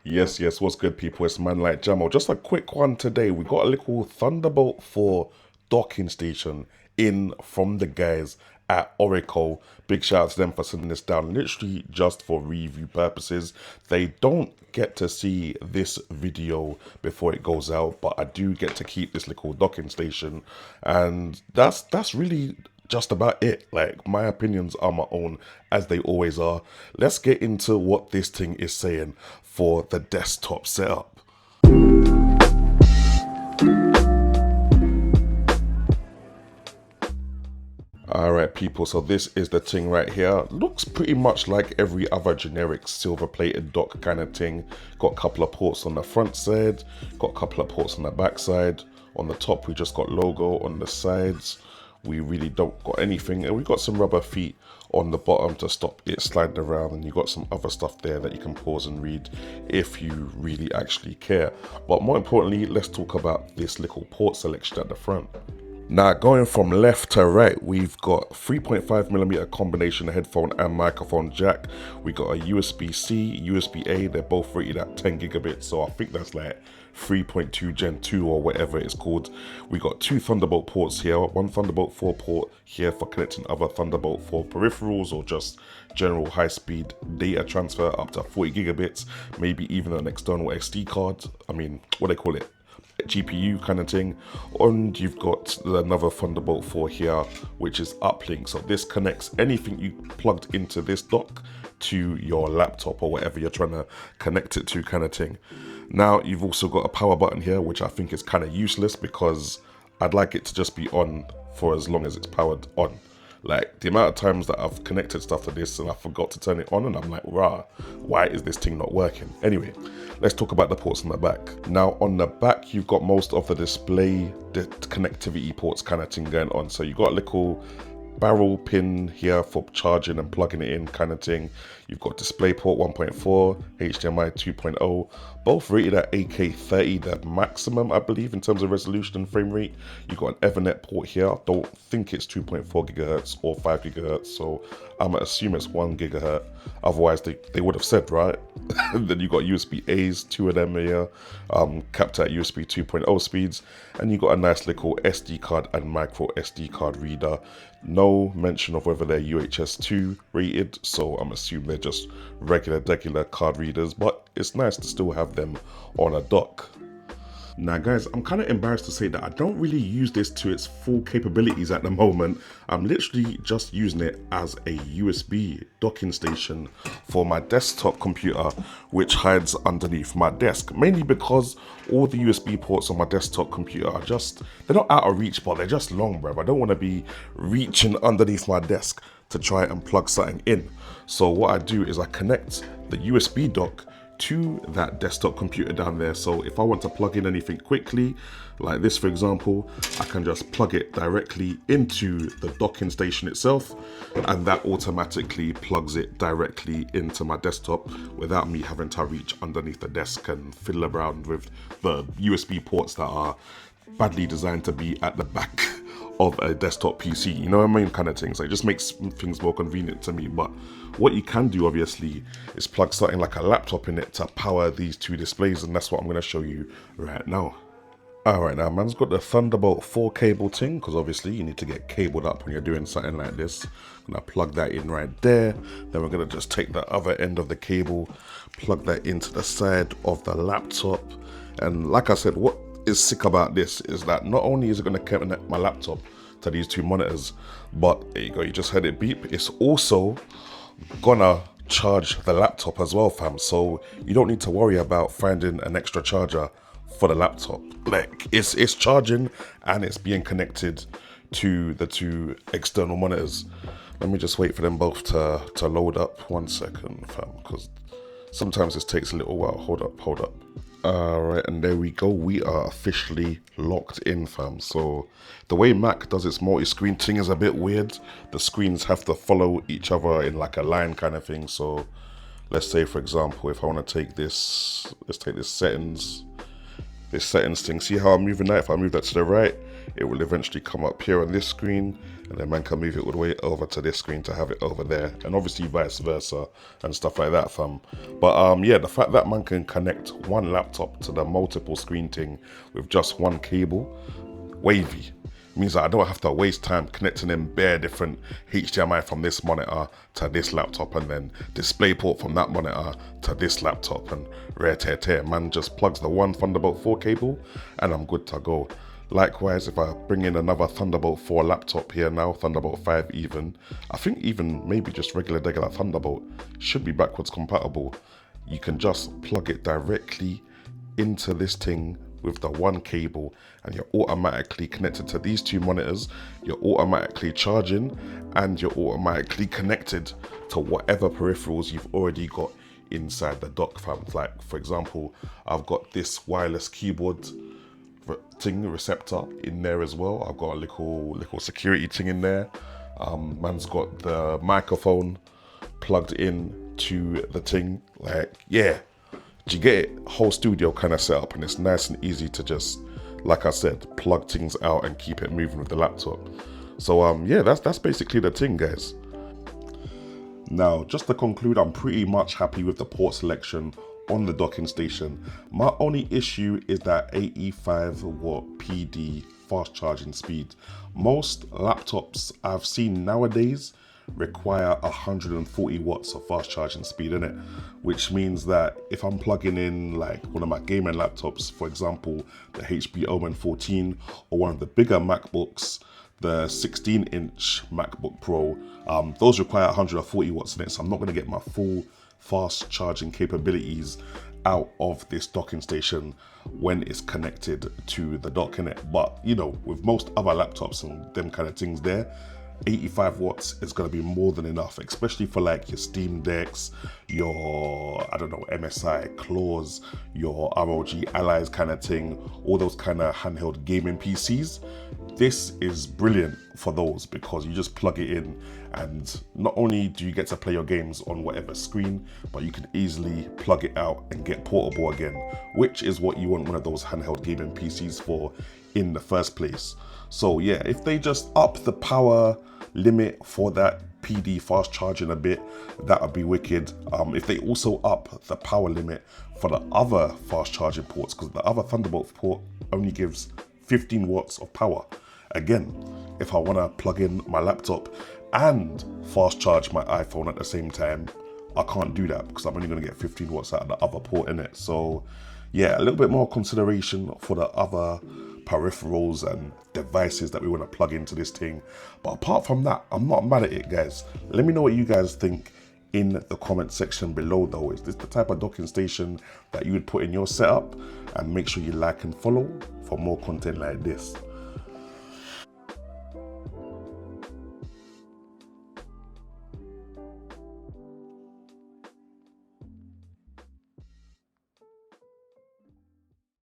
Yes, what's good, people? It's man like Jamo. Just a quick one today. We got a little Thunderbolt 4 docking station in from the guys at Orico. Big shout out to them for sending this down literally just for review purposes. They don't get to see this video before it goes out, but I do get to keep this little docking station, and that's really just about it. Like, my opinions are my own, as they always are. Let's get into what this thing is saying for the desktop setup. Alright, people, so this is the thing right here. Looks pretty much like every other generic silver plated dock kind of thing. Got a couple of ports on the front side, got a couple of ports on the back side. On the top we just got logo, on the sides we really don't got anything, and we got some rubber feet on the bottom to stop it sliding around, and you got some other stuff there that you can pause and read if you really actually care. But more importantly, let's talk about this little port selection at the front. Now, going from left to right, we've got 3.5mm combination headphone and microphone jack. We got a USB-C, USB-A. They're both rated at 10 gigabits, so I think that's like 3.2 Gen 2 or whatever it's called. We got two Thunderbolt ports here, one Thunderbolt 4 port here for connecting other Thunderbolt 4 peripherals or just general high-speed data transfer up to 40 gigabits, maybe even an external SD card. I mean, what do they call it? GPU kind of thing. And you've got another Thunderbolt 4 here, which is uplink, so this connects anything you plugged into this dock to your laptop or whatever you're trying to connect it to kind of thing. Now you've also got a power button here, which I think is kind of useless because I'd like it to just be on for as long as it's powered on. Like, the amount of times that I've connected stuff to this and I forgot to turn it on, and I'm like, rah, why is this thing not working? Anyway, let's talk about the ports on the back. Now, on the back, you've got most of the display, the connectivity ports kind of thing going on. So you've got a little barrel pin here for charging and plugging it in kind of thing. You've got DisplayPort 1.4, HDMI 2.0, both rated at 8K30, the maximum I believe in terms of resolution and frame rate. You've got an Ethernet port here. I don't think it's 2.4 gigahertz or 5 gigahertz, so I'm gonna assume it's 1 gigahertz. Otherwise they would have said, right? Then you got USB-A's, two of them here, capped at USB 2.0 speeds, and you got a nice little SD card and micro SD card reader. No mention of whether they're UHS 2 rated, so I'm assuming they're just regular card readers, but it's nice to still have them on a dock. Now guys, I'm kind of embarrassed to say that I don't really use this to its full capabilities at the moment. I'm literally just using it as a USB docking station for my desktop computer, which hides underneath my desk, mainly because all the USB ports on my desktop computer are just, they're not out of reach, but they're just long, bruv. I don't want to be reaching underneath my desk to try and plug something in. So what I do is I connect the USB dock to that desktop computer down there. So if I want to plug in anything quickly, like this for example, I can just plug it directly into the docking station itself, and that automatically plugs it directly into my desktop without me having to reach underneath the desk and fiddle around with the USB ports that are badly designed to be at the back of a desktop PC, you know what I mean, kind of things. So it just makes things more convenient to me. But what you can do obviously is plug something like a laptop in it to power these two displays, and that's what I'm going to show you right now. Alright, now man's got the Thunderbolt 4 cable thing, because obviously you need to get cabled up when you're doing something like this. I'm going to plug that in right there. Then we're going to just take the other end of the cable, plug that into the side of the laptop. And like I said, what is sick about this is that not only is it going to connect my laptop to these two monitors, but there you go, you just heard it beep, it's also gonna charge the laptop as well, fam. So you don't need to worry about finding an extra charger for the laptop. Like, it's charging and it's being connected to the two external monitors. Let me just wait for them both to load up. 1 second, fam, because sometimes this takes a little while. Hold up. Alright, and there we go. We are officially locked in, fam. So the way Mac does its multi-screen thing is a bit weird. The screens have to follow each other in like a line kind of thing. So let's say, for example, if I want to take this, let's take this settings thing. See how I'm moving that? If I move that to the right, it will eventually come up here on this screen, and then man can move it all the way over to this screen to have it over there, and obviously vice versa and stuff like that, fam. But yeah, the fact that man can connect one laptop to the multiple screen thing with just one cable, wavy, means that I don't have to waste time connecting in bare different HDMI from this monitor to this laptop, and then DisplayPort from that monitor to this laptop, and rare tear tear. Man just plugs the one Thunderbolt 4 cable and I'm good to go. Likewise, if I bring in another Thunderbolt 4 laptop here now, Thunderbolt 5 even, I think even maybe just regular Thunderbolt should be backwards compatible. You can just plug it directly into this thing with the one cable, and you're automatically connected to these two monitors, you're automatically charging, and you're automatically connected to whatever peripherals you've already got inside the dock, fam. Like, for example, I've got this wireless keyboard thing receptor in there as well. I've got a little security thing in there. Man's got the microphone plugged in to the thing. Like, yeah, do you get it? Whole studio kind of setup, and it's nice and easy to just, like I said, plug things out and keep it moving with the laptop. So yeah, that's basically the thing, guys. Now, just to conclude, I'm pretty much happy with the port selection on the docking station. My only issue is that 85 watt PD fast charging speed. Most laptops I've seen nowadays require 140 watts of fast charging speed in it, which means that if I'm plugging in like one of my gaming laptops, for example the HP Omen 14, or one of the bigger MacBooks, the 16-inch MacBook Pro, those require 140 watts in it, so I'm not going to get my full fast charging capabilities out of this docking station when it's connected to the dock in it. But you know, with most other laptops and them kind of things there, 85 watts is going to be more than enough, especially for like your Steam Decks, your, I don't know, MSI Claws, your ROG Allies kind of thing, all those kind of handheld gaming PCs. This is brilliant for those because you just plug it in, and not only do you get to play your games on whatever screen, but you can easily plug it out and get portable again, which is what you want one of those handheld gaming PCs for in the first place. So yeah, if they just up the power limit for that PD fast charging a bit, that would be wicked. If they also up the power limit for the other fast charging ports, because the other Thunderbolt port only gives 15 watts of power. Again, if I want to plug in my laptop and fast charge my iPhone at the same time, I can't do that because I'm only going to get 15 watts out of the other port in it. So yeah, a little bit more consideration for the other peripherals and devices that we want to plug into this thing. But apart from that, I'm not mad at it, guys. Let me know what you guys think in the comment section below though. Is this the type of docking station that you would put in your setup? And make sure you like and follow for more content like this.